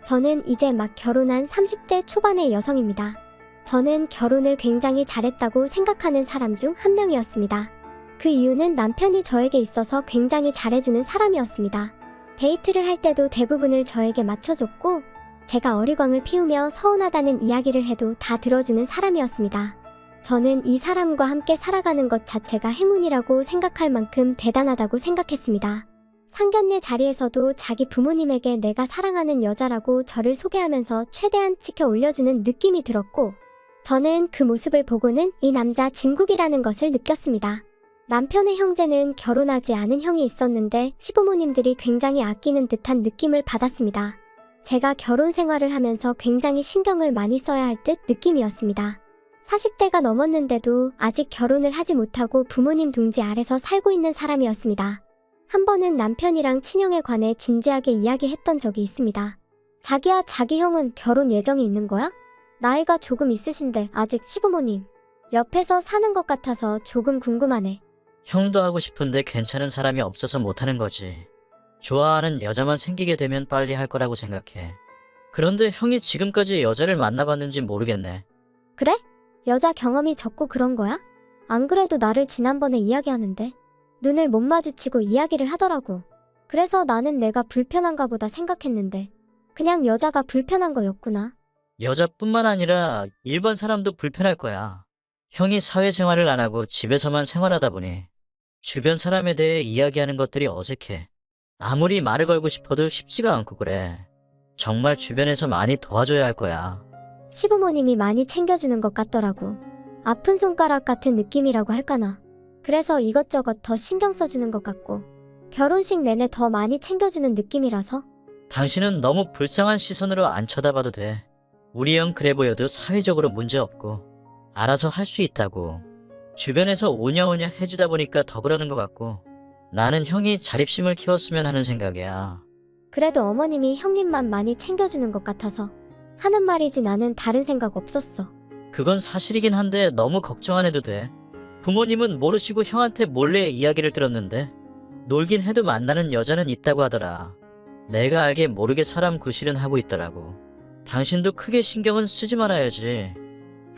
저는 이제 막 결혼한 30대 초반의 여성입니다. 저는 결혼을 굉장히 잘했다고 생각하는 사람 중 한 명이었습니다. 그 이유는 남편이 저에게 있어서 굉장히 잘해주는 사람이었습니다. 데이트를 할 때도 대부분을 저에게 맞춰줬고 제가 어리광을 피우며 서운하다는 이야기를 해도 다 들어주는 사람이었습니다. 저는 이 사람과 함께 살아가는 것 자체가 행운이라고 생각할 만큼 대단하다고 생각했습니다. 상견례 자리에서도 자기 부모님에게 내가 사랑하는 여자라고 저를 소개하면서 최대한 치켜 올려주는 느낌이 들었고 저는 그 모습을 보고는 이 남자 진국이라는 것을 느꼈습니다. 남편의 형제는 결혼하지 않은 형이 있었는데 시부모님들이 굉장히 아끼는 듯한 느낌을 받았습니다. 제가 결혼 생활을 하면서 굉장히 신경을 많이 써야 할 듯 느낌이었습니다. 40대가 넘었는데도 아직 결혼을 하지 못하고 부모님 둥지 아래서 살고 있는 사람이었습니다. 한 번은 남편이랑 친형에 관해 진지하게 이야기했던 적이 있습니다. 자기야, 자기 형은 결혼 예정이 있는 거야? 나이가 조금 있으신데 아직 시부모님 옆에서 사는 것 같아서 조금 궁금하네. 형도 하고 싶은데 괜찮은 사람이 없어서 못하는 거지. 좋아하는 여자만 생기게 되면 빨리 할 거라고 생각해. 그런데 형이 지금까지 여자를 만나봤는지 모르겠네. 그래? 여자 경험이 적고 그런 거야? 안 그래도 나를 지난번에 이야기하는데 눈을 못 마주치고 이야기를 하더라고. 그래서 나는 내가 불편한가 보다 생각했는데 그냥 여자가 불편한 거였구나. 여자뿐만 아니라 일반 사람도 불편할 거야. 형이 사회생활을 안 하고 집에서만 생활하다 보니 주변 사람에 대해 이야기하는 것들이 어색해. 아무리 말을 걸고 싶어도 쉽지가 않고 그래. 정말 주변에서 많이 도와줘야 할 거야. 시부모님이 많이 챙겨주는 것 같더라고. 아픈 손가락 같은 느낌이라고 할까나. 그래서 이것저것 더 신경 써주는 것 같고 결혼식 내내 더 많이 챙겨주는 느낌이라서. 당신은 너무 불쌍한 시선으로 안 쳐다봐도 돼. 우리 형 그래 보여도 사회적으로 문제없고 알아서 할 수 있다고. 주변에서 오냐오냐 해주다 보니까 더 그러는 것 같고 나는 형이 자립심을 키웠으면 하는 생각이야. 그래도 어머님이 형님만 많이 챙겨주는 것 같아서 하는 말이지 나는 다른 생각 없었어. 그건 사실이긴 한데 너무 걱정 안 해도 돼. 부모님은 모르시고 형한테 몰래 이야기를 들었는데 놀긴 해도 만나는 여자는 있다고 하더라. 내가 알게 모르게 사람 구실은 하고 있더라고. 당신도 크게 신경은 쓰지 말아야지.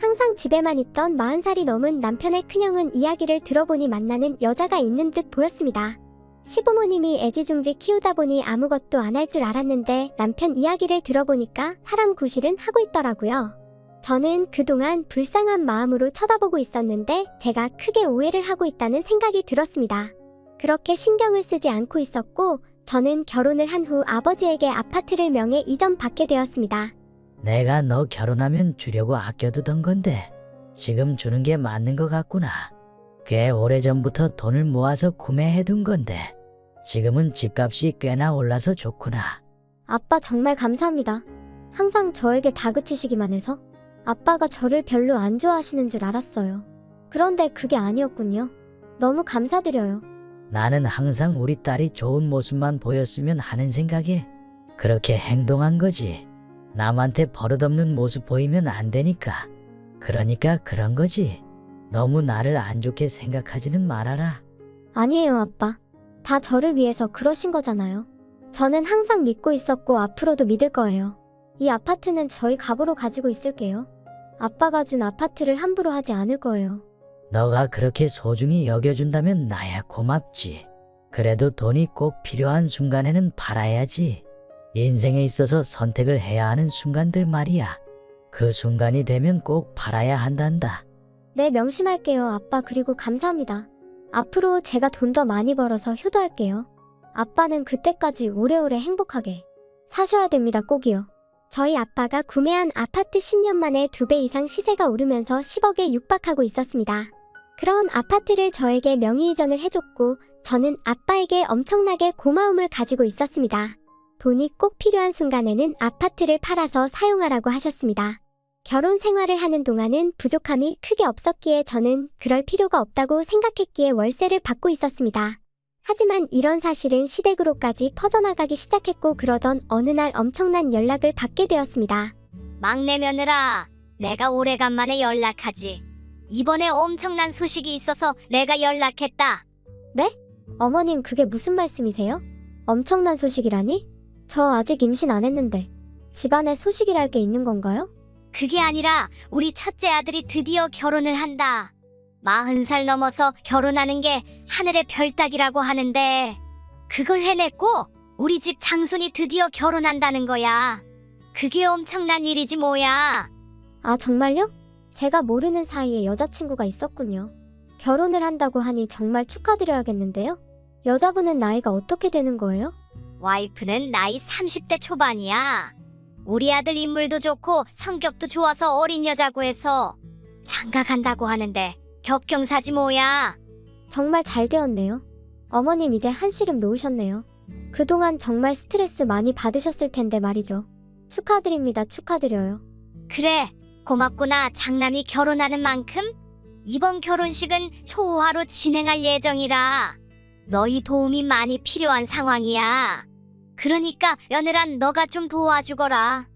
항상 집에만 있던 40살이 넘은 남편의 큰형은 이야기를 들어보니 만나는 여자가 있는 듯 보였습니다. 시부모님이 애지중지 키우다 보니 아무것도 안 할 줄 알았는데 남편 이야기를 들어보니까 사람 구실은 하고 있더라고요. 저는 그동안 불쌍한 마음으로 쳐다보고 있었는데 제가 크게 오해를 하고 있다는 생각이 들었습니다. 그렇게 신경을 쓰지 않고 있었고 저는 결혼을 한 후 아버지에게 아파트를 명예 이전받게 되었습니다. 내가 너 결혼하면 주려고 아껴두던 건데 지금 주는 게 맞는 것 같구나. 꽤 오래전부터 돈을 모아서 구매해둔 건데 지금은 집값이 꽤나 올라서 좋구나. 아빠 정말 감사합니다. 항상 저에게 다그치시기만 해서 아빠가 저를 별로 안 좋아하시는 줄 알았어요. 그런데 그게 아니었군요. 너무 감사드려요. 나는 항상 우리 딸이 좋은 모습만 보였으면 하는 생각에 그렇게 행동한 거지. 남한테 버릇없는 모습 보이면 안 되니까. 그러니까 그런 거지. 너무 나를 안 좋게 생각하지는 말아라. 아니에요, 아빠. 다 저를 위해서 그러신 거잖아요. 저는 항상 믿고 있었고 앞으로도 믿을 거예요. 이 아파트는 저희 갑으로 가지고 있을게요. 아빠가 준 아파트를 함부로 하지 않을 거예요. 너가 그렇게 소중히 여겨준다면 나야 고맙지. 그래도 돈이 꼭 필요한 순간에는 팔아야지. 인생에 있어서 선택을 해야 하는 순간들 말이야. 그 순간이 되면 꼭 팔아야 한단다. 네, 명심할게요, 아빠. 그리고 감사합니다. 앞으로 제가 돈 더 많이 벌어서 효도할게요. 아빠는 그때까지 오래오래 행복하게 사셔야 됩니다, 꼭이요. 저희 아빠가 구매한 아파트 10년 만에 2배 이상 시세가 오르면서 10억에 육박하고 있었습니다. 그런 아파트를 저에게 명의 이전을 해줬고 저는 아빠에게 엄청나게 고마움을 가지고 있었습니다. 돈이 꼭 필요한 순간에는 아파트를 팔아서 사용하라고 하셨습니다. 결혼 생활을 하는 동안은 부족함이 크게 없었기에 저는 그럴 필요가 없다고 생각했기에 월세를 받고 있었습니다. 하지만 이런 사실은 시댁으로까지 퍼져나가기 시작했고 그러던 어느 날 엄청난 연락을 받게 되었습니다. 막내 며느라, 내가 오래간만에 연락하지. 이번에 엄청난 소식이 있어서 내가 연락했다. 네? 어머님, 그게 무슨 말씀이세요? 엄청난 소식이라니? 저 아직 임신 안 했는데. 집안에 소식이랄 게 있는 건가요? 그게 아니라 우리 첫째 아들이 드디어 결혼을 한다. 40살 넘어서 결혼하는 게 하늘의 별 따기라고 하는데 그걸 해냈고 우리 집 장손이 드디어 결혼한다는 거야. 그게 엄청난 일이지 뭐야. 아, 정말요? 제가 모르는 사이에 여자친구가 있었군요. 결혼을 한다고 하니 정말 축하드려야겠는데요? 여자분은 나이가 어떻게 되는 거예요? 와이프는 나이 30대 초반이야. 우리 아들 인물도 좋고 성격도 좋아서 어린 여자고 해서 장가 간다고 하는데 겹경사지 뭐야. 정말 잘 되었네요. 어머님 이제 한시름 놓으셨네요. 그동안 정말 스트레스 많이 받으셨을 텐데 말이죠. 축하드립니다. 축하드려요. 그래, 고맙구나. 장남이 결혼하는 만큼 이번 결혼식은 초호화로 진행할 예정이라 너희 도움이 많이 필요한 상황이야. 그러니까 며느란 너가 좀 도와주거라.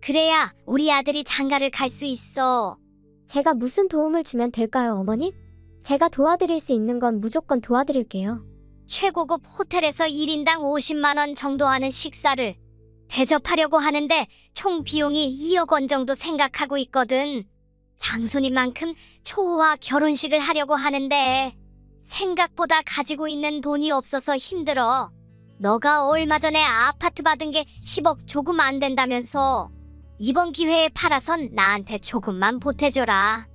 그래야 우리 아들이 장가를 갈 수 있어. 제가 무슨 도움을 주면 될까요, 어머님? 제가 도와드릴 수 있는 건 무조건 도와드릴게요. 최고급 호텔에서 1인당 50만 원 정도 하는 식사를 대접하려고 하는데 총 비용이 2억 원 정도 생각하고 있거든. 장손인만큼 초호화 결혼식을 하려고 하는데 생각보다 가지고 있는 돈이 없어서 힘들어. 너가 얼마 전에 아파트 받은 게 10억 조금 안 된다면서 이번 기회에 팔아선 나한테 조금만 보태줘라.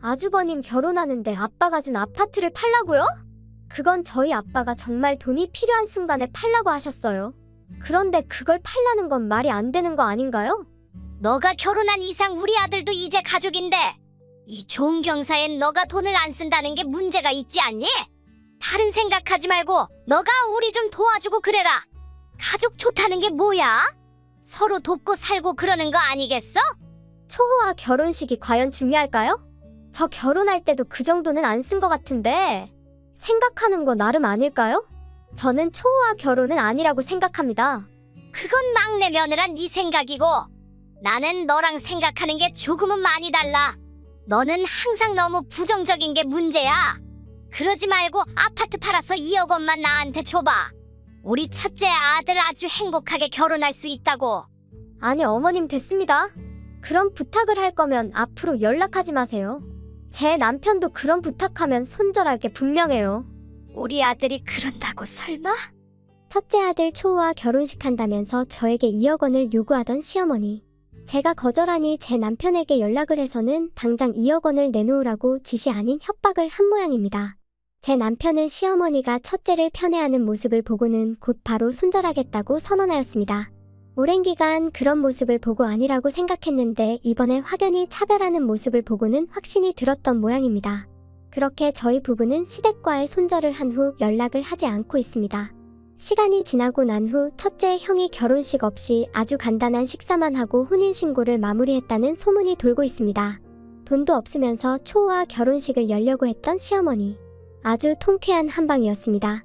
아주버님 결혼하는데 아빠가 준 아파트를 팔라고요? 그건 저희 아빠가 정말 돈이 필요한 순간에 팔라고 하셨어요. 그런데 그걸 팔라는 건 말이 안 되는 거 아닌가요? 너가 결혼한 이상 우리 아들도 이제 가족인데 이 좋은 경사엔 너가 돈을 안 쓴다는 게 문제가 있지 않니? 다른 생각하지 말고 너가 우리 좀 도와주고 그래라. 가족 좋다는 게 뭐야? 서로 돕고 살고 그러는 거 아니겠어? 초호화 결혼식이 과연 중요할까요? 저 결혼할 때도 그 정도는 안 쓴 것 같은데 생각하는 거 나름 아닐까요? 저는 초호화 결혼은 아니라고 생각합니다. 그건 막내 며느란 네 생각이고 나는 너랑 생각하는 게 조금은 많이 달라. 너는 항상 너무 부정적인 게 문제야. 그러지 말고 아파트 팔아서 2억 원만 나한테 줘봐. 우리 첫째 아들 아주 행복하게 결혼할 수 있다고. 아니 어머님 됐습니다. 그런 부탁을 할 거면 앞으로 연락하지 마세요. 제 남편도 그런 부탁하면 손절할 게 분명해요. 우리 아들이 그런다고 설마? 첫째 아들 초호화 결혼식 한다면서 저에게 2억 원을 요구하던 시어머니. 제가 거절하니 제 남편에게 연락을 해서는 당장 2억 원을 내놓으라고 지시 아닌 협박을 한 모양입니다. 제 남편은 시어머니가 첫째를 편애하는 모습을 보고는 곧 바로 손절하겠다고 선언하였습니다. 오랜 기간 그런 모습을 보고 아니라고 생각했는데 이번에 확연히 차별하는 모습을 보고는 확신이 들었던 모양입니다. 그렇게 저희 부부는 시댁과의 손절을 한 후 연락을 하지 않고 있습니다. 시간이 지나고 난 후 첫째 형이 결혼식 없이 아주 간단한 식사만 하고 혼인신고를 마무리했다는 소문이 돌고 있습니다. 돈도 없으면서 초호화 결혼식을 열려고 했던 시어머니. 아주 통쾌한 한방이었습니다.